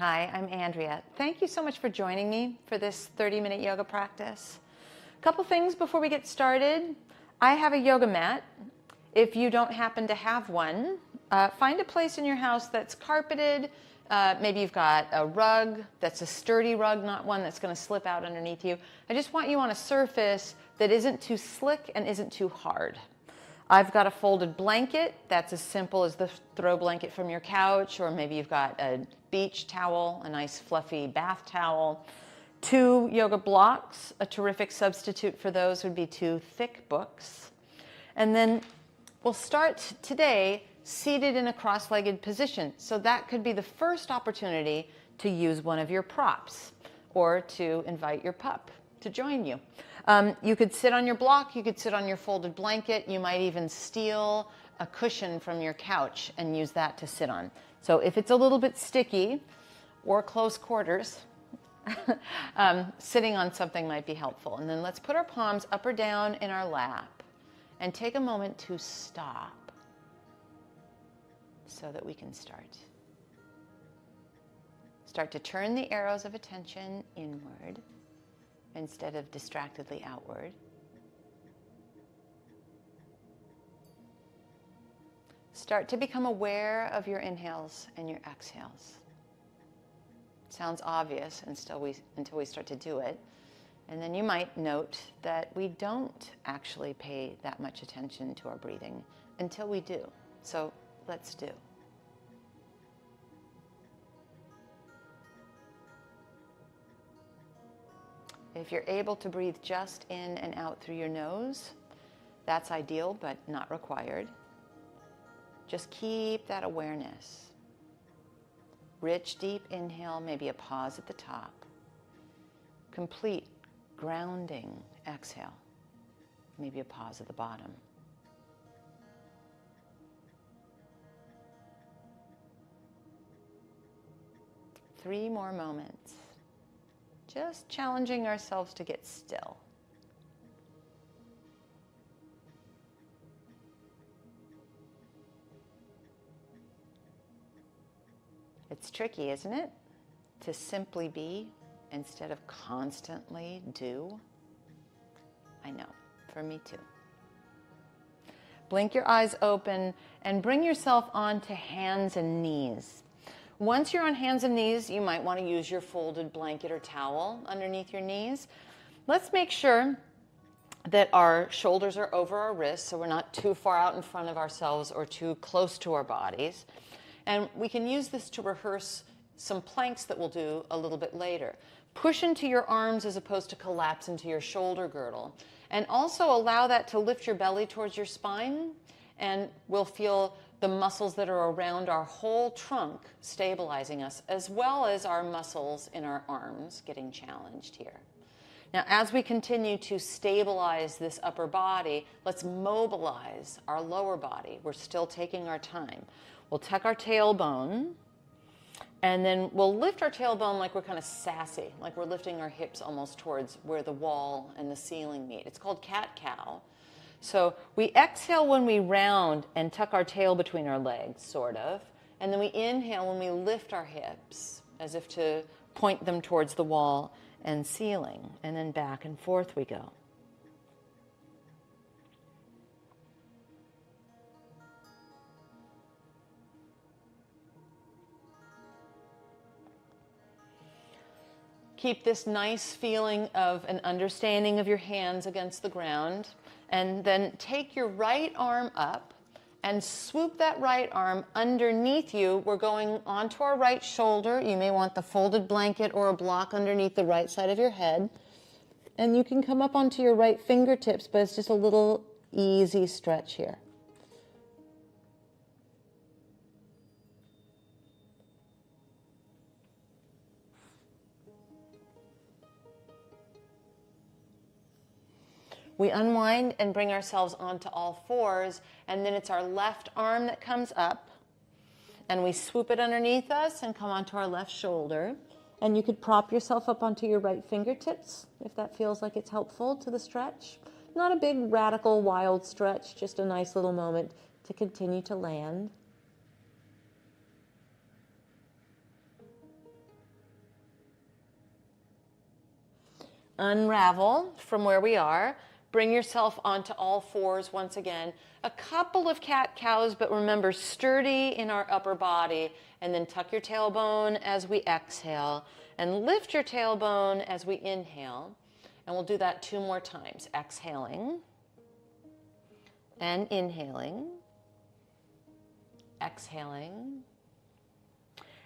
Hi, I'm Andrea. Thank you so much for joining me for this 30-minute yoga practice. A couple things before we get started. I have a yoga mat. If you don't happen to have one, find a place in your house that's carpeted. Maybe you've got a rug that's a sturdy rug, not one that's going to slip out underneath you. I just want you on a surface that isn't too slick and isn't too hard. I've got a folded blanket that's as simple as the throw blanket from your couch, or maybe you've got a beach towel, a nice fluffy bath towel. 2 yoga blocks. A terrific substitute for those would be 2 thick books. And then we'll start today seated in a cross-legged position. So that could be the first opportunity to use one of your props or to invite your pup to join you. You could sit on your block, you could sit on your folded blanket, you might even steal a cushion from your couch and use that to sit on. So if it's a little bit sticky or close quarters, sitting on something might be helpful. And then let's put our palms up or down in our lap and take a moment to stop so that we can start. Start to turn the arrows of attention inward instead of distractedly outward. Start to become aware of your inhales and your exhales. It sounds obvious until we start to do it. And then you might note that we don't actually pay that much attention to our breathing until we do. So let's do. If you're able to breathe just in and out through your nose, that's ideal, but not required. Just keep that awareness. Rich, deep inhale, maybe a pause at the top. Complete, grounding exhale, maybe a pause at the bottom. Three more moments. Just challenging ourselves to get still. It's tricky, isn't it? To simply be instead of constantly do. I know, for me too. Blink your eyes open and bring yourself onto hands and knees. Once you're on hands and knees, you might want to use your folded blanket or towel underneath your knees. Let's make sure that our shoulders are over our wrists, so we're not too far out in front of ourselves or too close to our bodies. And we can use this to rehearse some planks that we'll do a little bit later. Push into your arms as opposed to collapse into your shoulder girdle. And also allow that to lift your belly towards your spine, and we'll feel the muscles that are around our whole trunk stabilizing us, as well as our muscles in our arms getting challenged here. Now, as we continue to stabilize this upper body, let's mobilize our lower body. We're still taking our time. We'll tuck our tailbone, and then we'll lift our tailbone like we're kind of sassy, like we're lifting our hips almost towards where the wall and the ceiling meet. It's called cat-cow. So we exhale when we round and tuck our tail between our legs, sort of. And then we inhale when we lift our hips, as if to point them towards the wall and ceiling. And then back and forth we go. Keep this nice feeling of an understanding of your hands against the ground. And then take your right arm up and swoop that right arm underneath you. We're going onto our right shoulder. You may want the folded blanket or a block underneath the right side of your head. And you can come up onto your right fingertips, but it's just a little easy stretch here. We unwind and bring ourselves onto all fours, and then it's our left arm that comes up, and we swoop it underneath us and come onto our left shoulder. And you could prop yourself up onto your right fingertips if that feels like it's helpful to the stretch. Not a big, radical, wild stretch, just a nice little moment to continue to land. unravel from where we are. Bring yourself onto all fours once again. A couple of cat-cows, but remember, sturdy in our upper body. And then tuck your tailbone as we exhale. And lift your tailbone as we inhale. And we'll do that 2 more times. Exhaling and inhaling. Exhaling.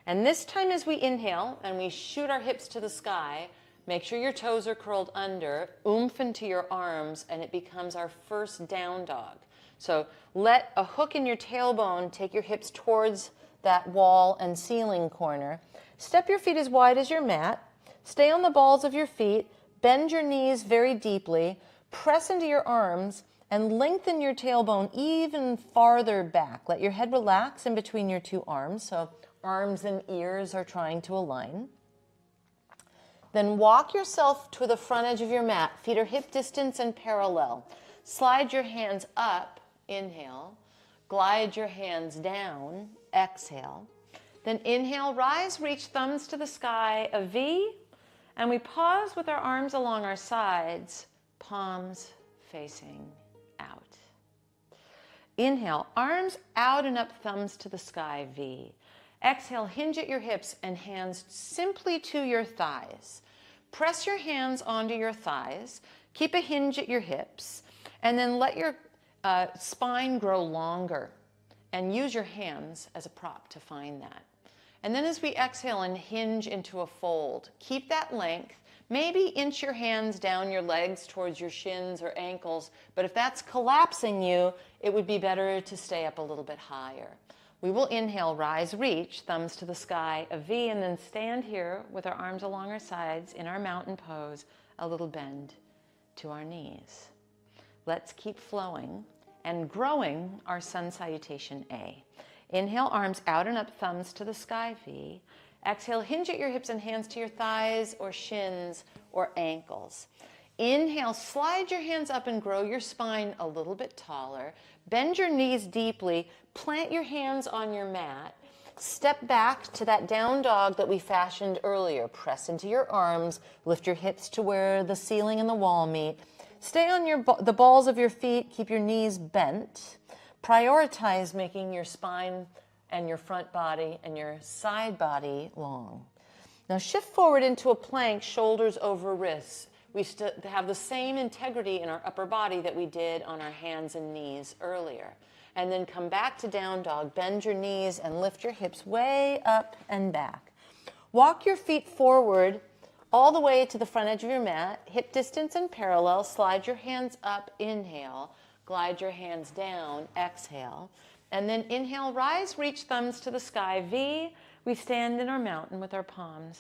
And this time as we inhale and we shoot our hips to the sky, make sure your toes are curled under, oomph into your arms, and it becomes our first down dog. So let a hook in your tailbone take your hips towards that wall and ceiling corner. Step your feet as wide as your mat. Stay on the balls of your feet. Bend your knees very deeply. Press into your arms and lengthen your tailbone even farther back. Let your head relax in between your 2 arms. So arms and ears are trying to align. Then walk yourself to the front edge of your mat. Feet are hip distance and parallel. Slide your hands up, inhale. Glide your hands down, exhale. Then inhale, rise, reach thumbs to the sky, a V. And we pause with our arms along our sides, palms facing out. Inhale, arms out and up, thumbs to the sky, V. Exhale, hinge at your hips and hands simply to your thighs. Press your hands onto your thighs. Keep a hinge at your hips. And then let your spine grow longer. And use your hands as a prop to find that. And then as we exhale and hinge into a fold, keep that length. Maybe inch your hands down your legs towards your shins or ankles. But if that's collapsing you, it would be better to stay up a little bit higher. We will inhale, rise, reach, thumbs to the sky, a V, and then stand here with our arms along our sides in our mountain pose, a little bend to our knees. Let's keep flowing and growing our sun salutation A. Inhale, arms out and up, thumbs to the sky, V. Exhale, hinge at your hips and hands to your thighs or shins or ankles. Inhale, slide your hands up and grow your spine a little bit taller. Bend your knees deeply. Plant your hands on your mat. Step back to that down dog that we fashioned earlier. Press into your arms. Lift your hips to where the ceiling and the wall meet. Stay on the balls of your feet. Keep your knees bent. Prioritize making your spine and your front body and your side body long. Now shift forward into a plank, shoulders over wrists. We have the same integrity in our upper body that we did on our hands and knees earlier. And then come back to down dog. Bend your knees and lift your hips way up and back. Walk your feet forward all the way to the front edge of your mat. Hip distance and parallel. Slide your hands up, inhale. Glide your hands down, exhale. And then inhale, rise, reach thumbs to the sky, V. We stand in our mountain with our palms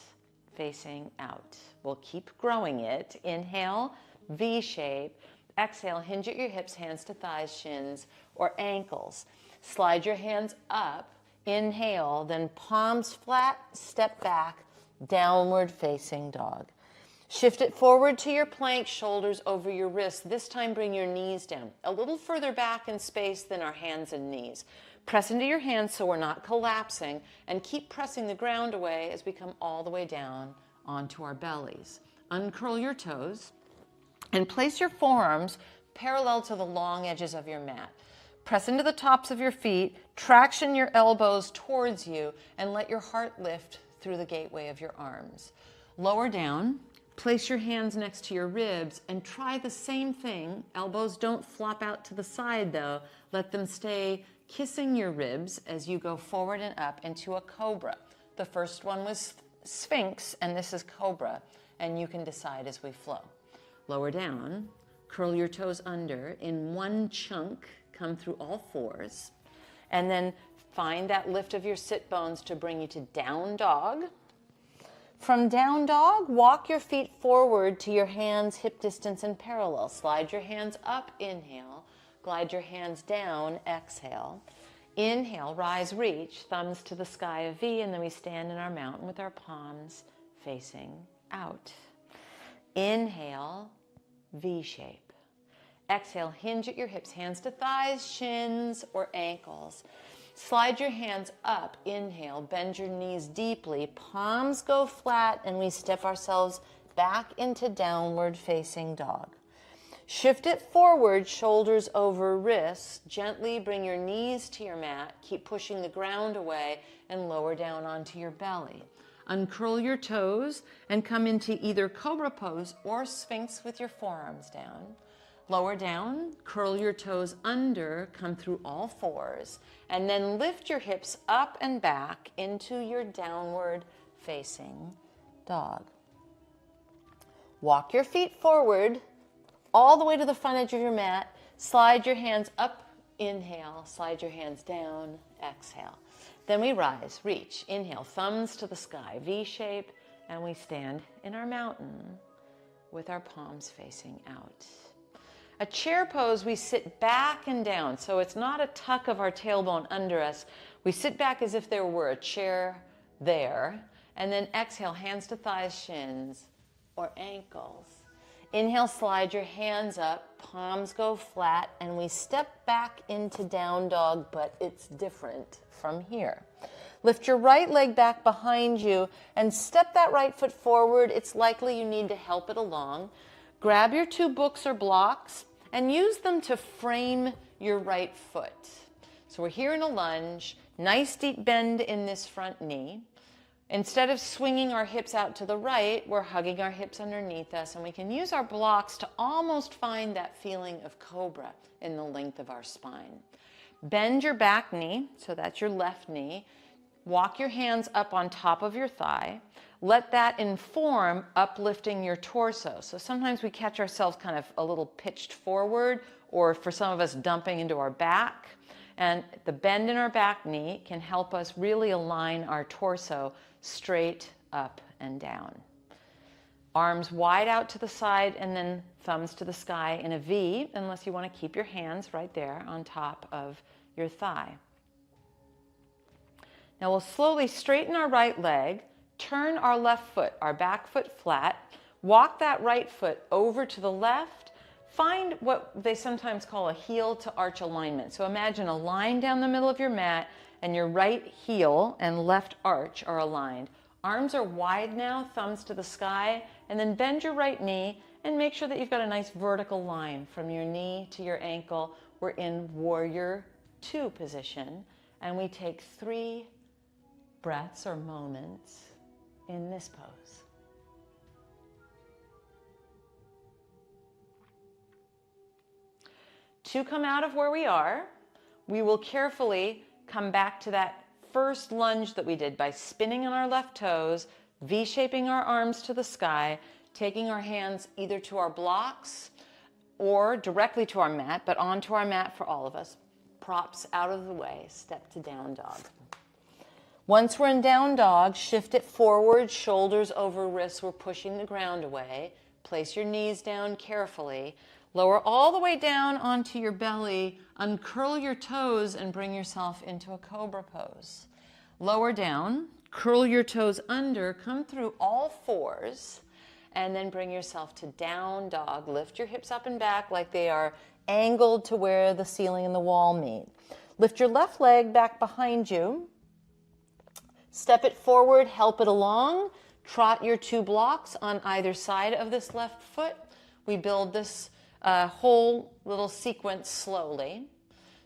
facing out. We'll keep growing it. Inhale, V shape. Exhale, hinge at your hips, hands to thighs, shins, or ankles. Slide your hands up. Inhale, then palms flat, step back, downward facing dog. Shift it forward to your plank, shoulders over your wrists. This time bring your knees down, a little further back in space than our hands and knees. Press into your hands so we're not collapsing, and keep pressing the ground away as we come all the way down onto our bellies. Uncurl your toes and place your forearms parallel to the long edges of your mat. Press into the tops of your feet, traction your elbows towards you, and let your heart lift through the gateway of your arms. Lower down, place your hands next to your ribs, and try the same thing. Elbows don't flop out to the side though. Let them stay kissing your ribs as you go forward and up into a cobra. The first one was Sphinx, and this is Cobra, and you can decide as we flow. Lower down, curl your toes under. In one chunk, come through all fours, and then find that lift of your sit bones to bring you to down dog. From down dog, walk your feet forward to your hands hip distance and parallel. Slide your hands up, inhale. Glide your hands down, exhale. Inhale, rise, reach, thumbs to the sky, a V, and then we stand in our mountain with our palms facing out. Inhale, V shape. Exhale, hinge at your hips, hands to thighs, shins, or ankles. Slide your hands up, inhale, bend your knees deeply, palms go flat, and we step ourselves back into downward facing dog. Shift it forward, shoulders over wrists. Gently bring your knees to your mat. Keep pushing the ground away and lower down onto your belly. Uncurl your toes and come into either cobra pose or sphinx with your forearms down. Lower down, curl your toes under, come through all fours, and then lift your hips up and back into your downward facing dog. Walk your feet forward all the way to the front edge of your mat. Slide your hands up, inhale. Slide your hands down, exhale. Then we rise, reach, inhale, thumbs to the sky, V shape, and we stand in our mountain with our palms facing out. A chair pose, we sit back and down, so it's not a tuck of our tailbone under us. We sit back as if there were a chair there, and then exhale, hands to thighs, shins, or ankles. Inhale, slide your hands up, palms go flat, and we step back into down dog, but it's different from here. Lift your right leg back behind you and step that right foot forward. It's likely you need to help it along. Grab your 2 books or blocks and use them to frame your right foot. So we're here in a lunge, nice deep bend in this front knee. Instead of swinging our hips out to the right, we're hugging our hips underneath us, and we can use our blocks to almost find that feeling of cobra in the length of our spine. Bend your back knee, so that's your left knee. Walk your hands up on top of your thigh. Let that inform uplifting your torso. So sometimes we catch ourselves kind of a little pitched forward, or for some of us dumping into our back. And the bend in our back knee can help us really align our torso straight up and down. Arms wide out to the side and then thumbs to the sky in a V, unless you want to keep your hands right there on top of your thigh. Now we'll slowly straighten our right leg, turn our left foot, our back foot flat, walk that right foot over to the left, find what they sometimes call a heel to arch alignment. So imagine a line down the middle of your mat and your right heel and left arch are aligned. Arms are wide now, thumbs to the sky, and then bend your right knee and make sure that you've got a nice vertical line from your knee to your ankle. We're in warrior 2 position, and we take 3 breaths or moments in this pose. To come out of where we are, we will carefully come back to that first lunge that we did by spinning on our left toes, V-shaping our arms to the sky, taking our hands either to our blocks or directly to our mat, but onto our mat for all of us. Props out of the way, step to down dog. Once we're in down dog, shift it forward, shoulders over wrists. We're pushing the ground away. Place your knees down carefully. Lower all the way down onto your belly. Uncurl your toes and bring yourself into a cobra pose. Lower down, curl your toes under, come through all fours, and then bring yourself to down dog. Lift your hips up and back like they are angled to where the ceiling and the wall meet. Lift your left leg back behind you. Step it forward, help it along. Trot your 2 blocks on either side of this left foot. We build this whole little sequence slowly.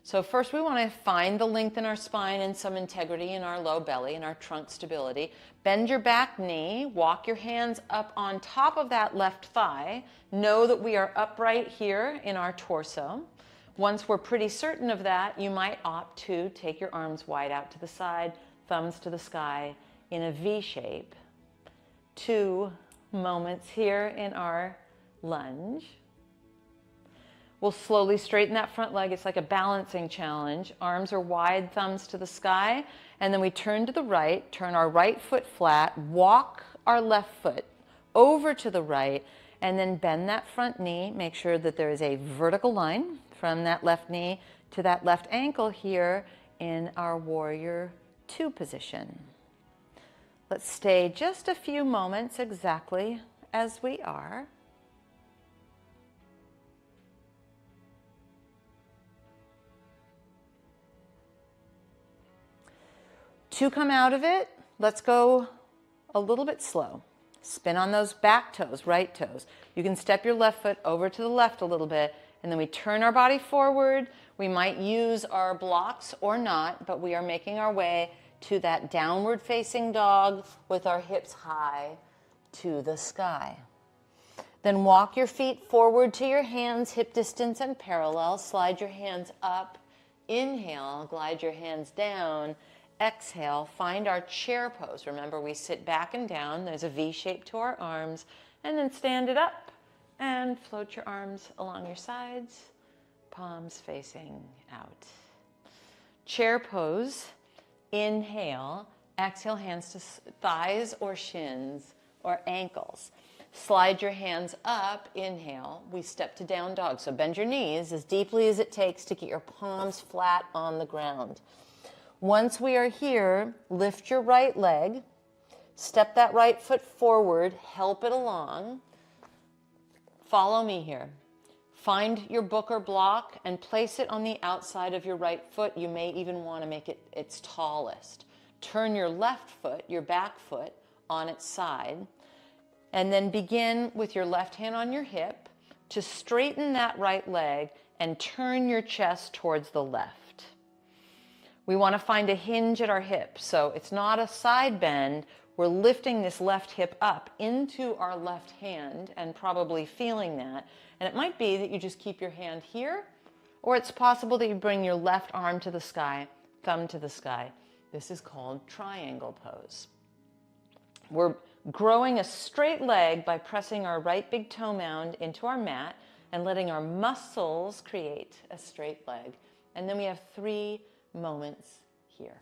So first we want to find the length in our spine and some integrity in our low belly and our trunk stability. Bend your back knee, walk your hands up on top of that left thigh. Know that we are upright here in our torso. Once we're pretty certain of that, you might opt to take your arms wide out to the side, thumbs to the sky in a V shape. 2 moments here in our lunge. We'll slowly straighten that front leg. It's like a balancing challenge. Arms are wide, thumbs to the sky. And then we turn to the right, turn our right foot flat, walk our left foot over to the right, and then bend that front knee. Make sure that there is a vertical line from that left knee to that left ankle here in our warrior 2 position. Let's stay just a few moments exactly as we are. To come out of it, let's go a little bit slow. Spin on those back toes, right toes. You can step your left foot over to the left a little bit, and then we turn our body forward. We might use our blocks or not, but we are making our way to that downward facing dog with our hips high to the sky. Then walk your feet forward to your hands, hip distance and parallel. Slide your hands up. Inhale, glide your hands down. Exhale, find our chair pose. Remember, we sit back and down. There's a V shape to our arms. And then stand it up and float your arms along your sides, palms facing out. Chair pose. Inhale. Exhale, hands to thighs or shins or ankles. Slide your hands up, inhale, we step to down dog. So bend your knees as deeply as it takes to get your palms flat on the ground. Once we are here, lift your right leg, step that right foot forward, help it along. Follow me here. Find your book or block and place it on the outside of your right foot. You may even want to make it its tallest. Turn your left foot, your back foot, on its side. And then begin with your left hand on your hip to straighten that right leg and turn your chest towards the left. We want to find a hinge at our hip. So it's not a side bend. We're lifting this left hip up into our left hand and probably feeling that. And it might be that you just keep your hand here, or it's possible that you bring your left arm to the sky, thumb to the sky. This is called triangle pose. We're growing a straight leg by pressing our right big toe mound into our mat and letting our muscles create a straight leg. And then we have 3 moments here.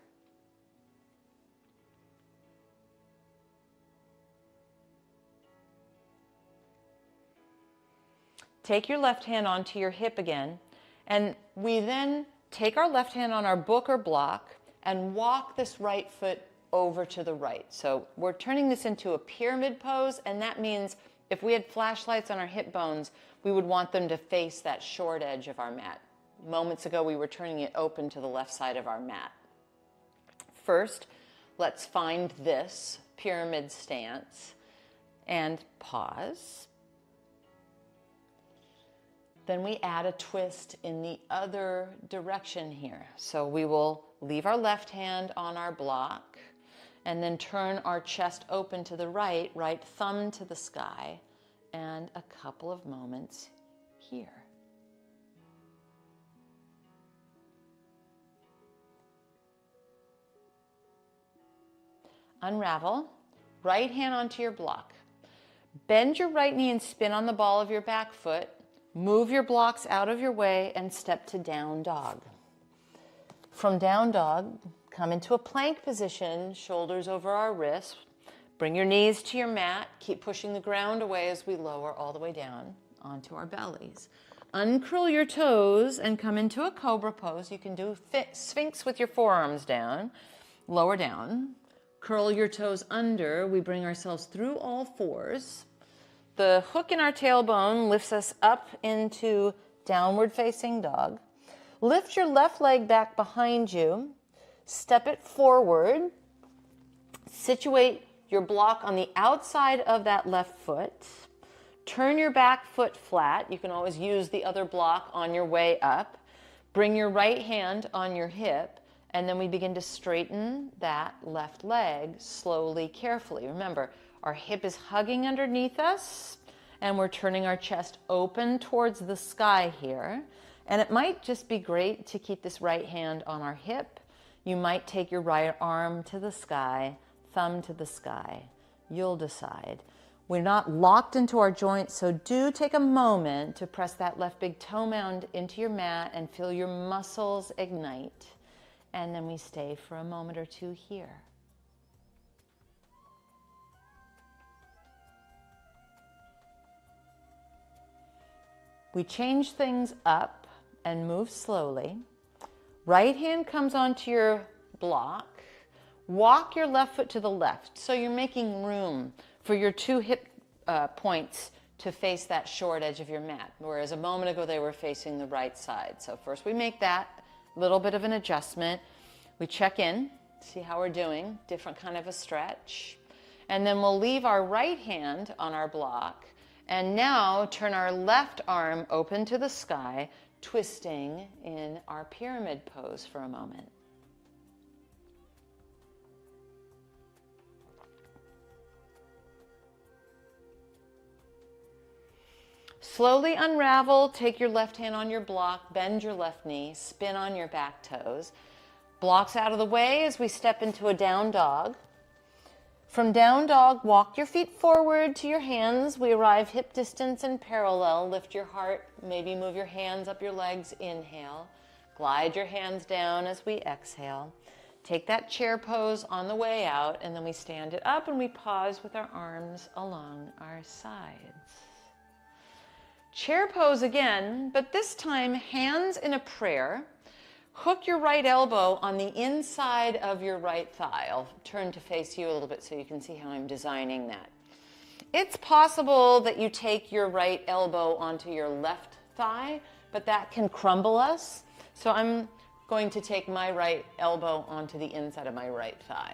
Take your left hand onto your hip again, and we then take our left hand on our book or block and walk this right foot over to the right. So we're turning this into a pyramid pose, and that means if we had flashlights on our hip bones, we would want them to face that short edge of our mat. Moments ago, we were turning it open to the left side of our mat. First, let's find this pyramid stance and pause. Then we add a twist in the other direction here. So we will leave our left hand on our block and then turn our chest open to the right, right thumb to the sky, and a couple of moments here. Unravel, right hand onto your block. Bend your right knee and spin on the ball of your back foot. Move your blocks out of your way and step to down dog. From down dog, come into a plank position, shoulders over our wrists. Bring your knees to your mat. Keep pushing the ground away as we lower all the way down onto our bellies. Uncurl your toes and come into a cobra pose. You can do sphinx with your forearms down, lower down. Curl your toes under. We bring ourselves through all fours. The hook in our tailbone lifts us up into downward facing dog. Lift your left leg back behind you. Step it forward. Situate your block on the outside of that left foot. Turn your back foot flat. You can always use the other block on your way up. Bring your right hand on your hip, and then we begin to straighten that left leg slowly, carefully. Remember, our hip is hugging underneath us, and we're turning our chest open towards the sky here. And it might just be great to keep this right hand on our hip. You might take your right arm to the sky, thumb to the sky. You'll decide. We're not locked into our joints, so do take a moment to press that left big toe mound into your mat and feel your muscles ignite. And then we stay for a moment or two here. We change things up and move slowly. Right hand comes onto your block. Walk your left foot to the left. So you're making room for your 2 hip points to face that short edge of your mat, whereas a moment ago they were facing the right side. So first we make that little bit of an adjustment. We check in, see how we're doing, different kind of a stretch. And then we'll leave our right hand on our block. And now turn our left arm open to the sky, twisting in our pyramid pose for a moment. Slowly unravel, take your left hand on your block, bend your left knee, spin on your back toes. Blocks out of the way as we step into a down dog. From down dog, walk your feet forward to your hands. We arrive hip distance and parallel. Lift your heart, maybe move your hands up your legs, inhale. Glide your hands down as we exhale. Take that chair pose on the way out, and then we stand it up and we pause with our arms along our sides. Chair pose again, but this time hands in a prayer. Hook your right elbow on the inside of your right thigh. I'll turn to face you a little bit so you can see how I'm designing that. It's possible that you take your right elbow onto your left thigh, but that can crumble us. So I'm going to take my right elbow onto the inside of my right thigh.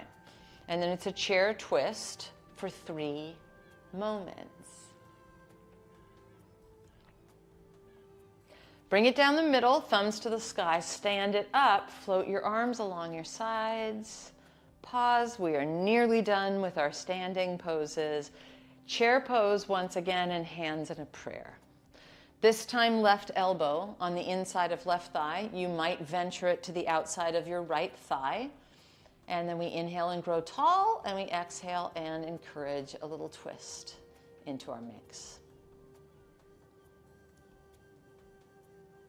And then it's a chair twist for 3 moments. Bring it down the middle, thumbs to the sky, stand it up, float your arms along your sides. Pause, we are nearly done with our standing poses. Chair pose once again and hands in a prayer. This time left elbow on the inside of left thigh. You might venture it to the outside of your right thigh. And then we inhale and grow tall, and we exhale and encourage a little twist into our mix.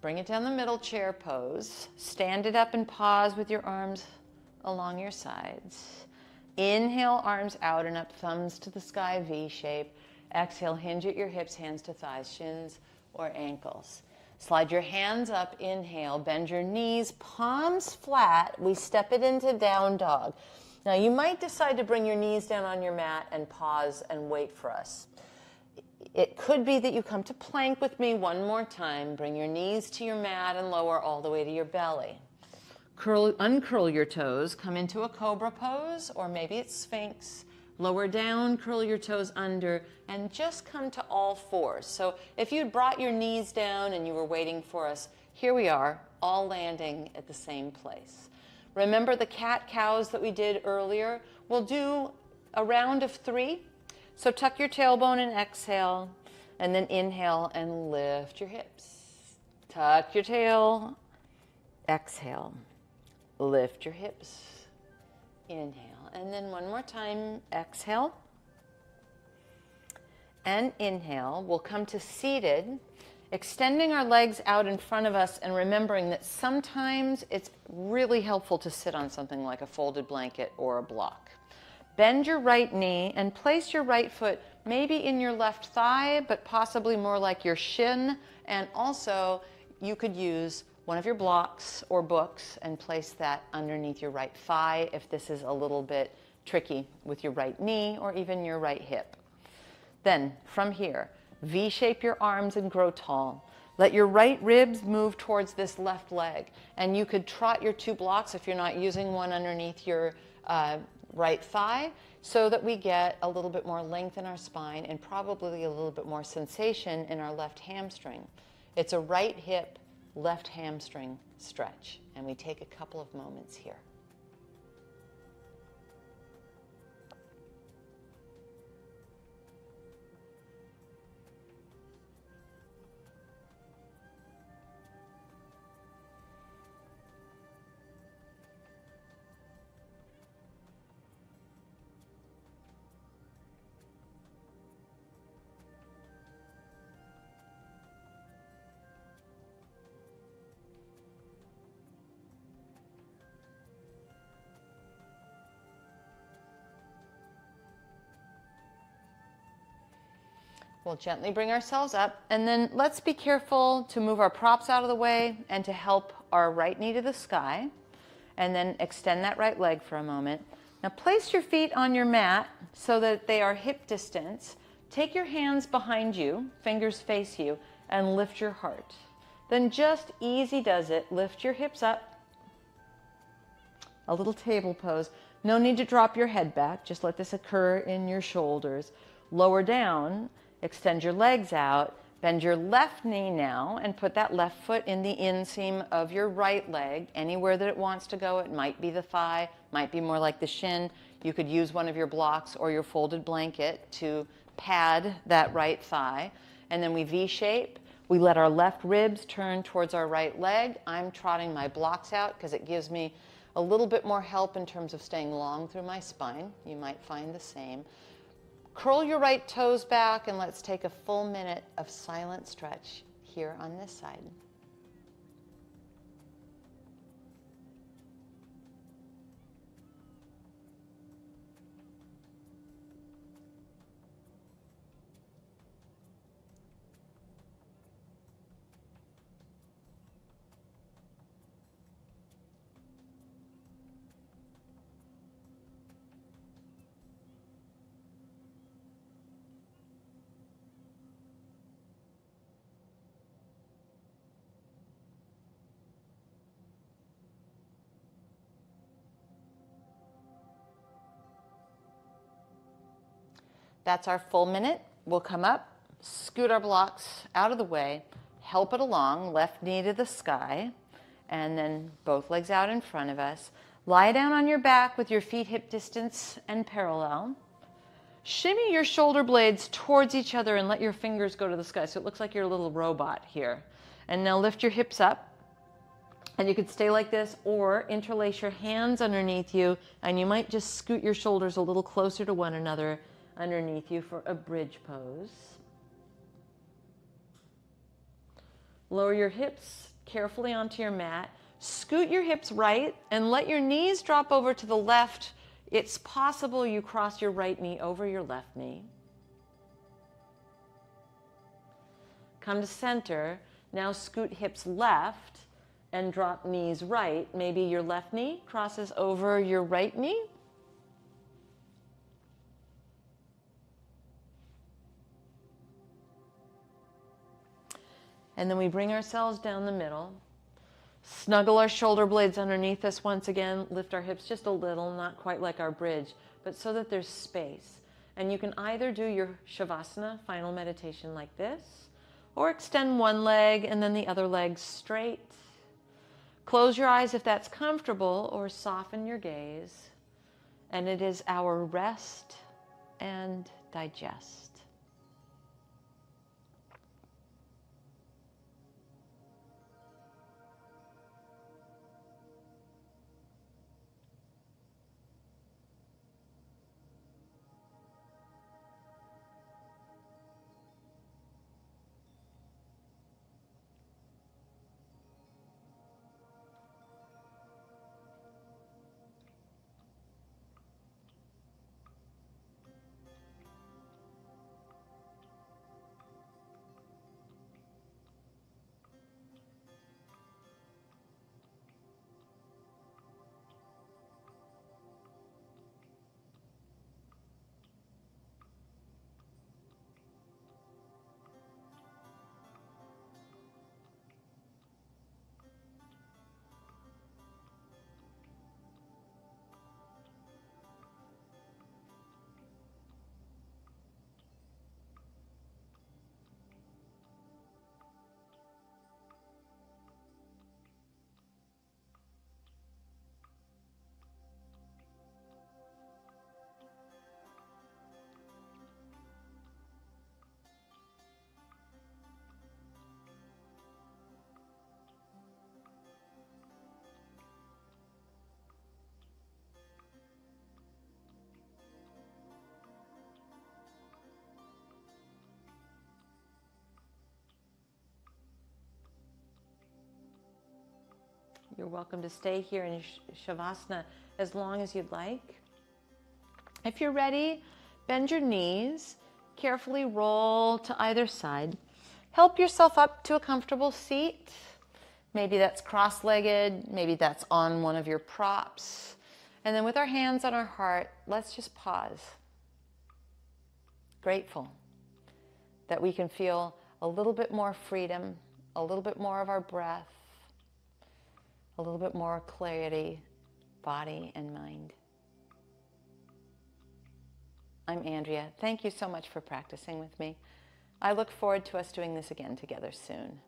Bring it down the middle, chair pose. Stand it up and pause with your arms along your sides. Inhale, arms out and up, thumbs to the sky, V shape. Exhale, hinge at your hips, hands to thighs, shins or ankles. Slide your hands up, inhale, bend your knees, palms flat. We step it into down dog. Now you might decide to bring your knees down on your mat and pause and wait for us. It could be that you come to plank with me one more time. Bring your knees to your mat and lower all the way to your belly. Uncurl your toes, come into a cobra pose, or maybe it's sphinx. Lower down, curl your toes under, and just come to all fours. So if you'd brought your knees down and you were waiting for us, here we are, all landing at the same place. Remember the cat-cows that we did earlier? We'll do a round of 3. So tuck your tailbone and exhale, and then inhale and lift your hips. Tuck your tail, exhale, lift your hips, inhale. And then one more time, exhale and inhale. We'll come to seated, extending our legs out in front of us and remembering that sometimes it's really helpful to sit on something like a folded blanket or a block. Bend your right knee and place your right foot maybe in your left thigh, but possibly more like your shin. And also, you could use one of your blocks or books and place that underneath your right thigh if this is a little bit tricky with your right knee or even your right hip. Then, from here, V-shape your arms and grow tall. Let your right ribs move towards this left leg. And you could trot your 2 blocks if you're not using one underneath your right thigh, so that we get a little bit more length in our spine and probably a little bit more sensation in our left hamstring. It's a right hip, left hamstring stretch, and we take a couple of moments here. We'll gently bring ourselves up, and then let's be careful to move our props out of the way and to help our right knee to the sky, and then extend that right leg for a moment. Now place your feet on your mat so that they are hip distance. Take your hands behind you, fingers face you, and lift your heart. Then just easy does it, lift your hips up, a little table pose. No need to drop your head back. Just let this occur in your shoulders. Lower down, extend your legs out, bend your left knee now, and put that left foot in the inseam of your right leg, anywhere that it wants to go. It might be the thigh, might be more like the shin. You could use one of your blocks or your folded blanket to pad that right thigh. And then we V-shape. We let our left ribs turn towards our right leg. I'm trotting my blocks out because it gives me a little bit more help in terms of staying long through my spine. You might find the same. Curl your right toes back, and let's take a full minute of silent stretch here on this side. That's our full minute. We'll come up, scoot our blocks out of the way, help it along, left knee to the sky, and then both legs out in front of us. Lie down on your back with your feet hip distance and parallel. Shimmy your shoulder blades towards each other and let your fingers go to the sky. So it looks like you're a little robot here. And now lift your hips up. And you could stay like this or interlace your hands underneath you, and you might just scoot your shoulders a little closer to one another underneath you for a bridge pose. Lower your hips carefully onto your mat. Scoot your hips right and let your knees drop over to the left. It's possible you cross your right knee over your left knee. Come to center. Now scoot hips left and drop knees right. Maybe your left knee crosses over your right knee. And then we bring ourselves down the middle. Snuggle our shoulder blades underneath us once again. Lift our hips just a little, not quite like our bridge, but so that there's space. And you can either do your Shavasana, final meditation, like this, or extend one leg and then the other leg straight. Close your eyes if that's comfortable, or soften your gaze. And it is our rest and digest. You're welcome to stay here in Shavasana as long as you'd like. If you're ready, bend your knees, carefully roll to either side. Help yourself up to a comfortable seat. Maybe that's cross-legged, maybe that's on one of your props. And then with our hands on our heart, let's just pause. Grateful that we can feel a little bit more freedom, a little bit more of our breath, a little bit more clarity, body and mind. I'm Andrea. Thank you so much for practicing with me. I look forward to us doing this again together soon.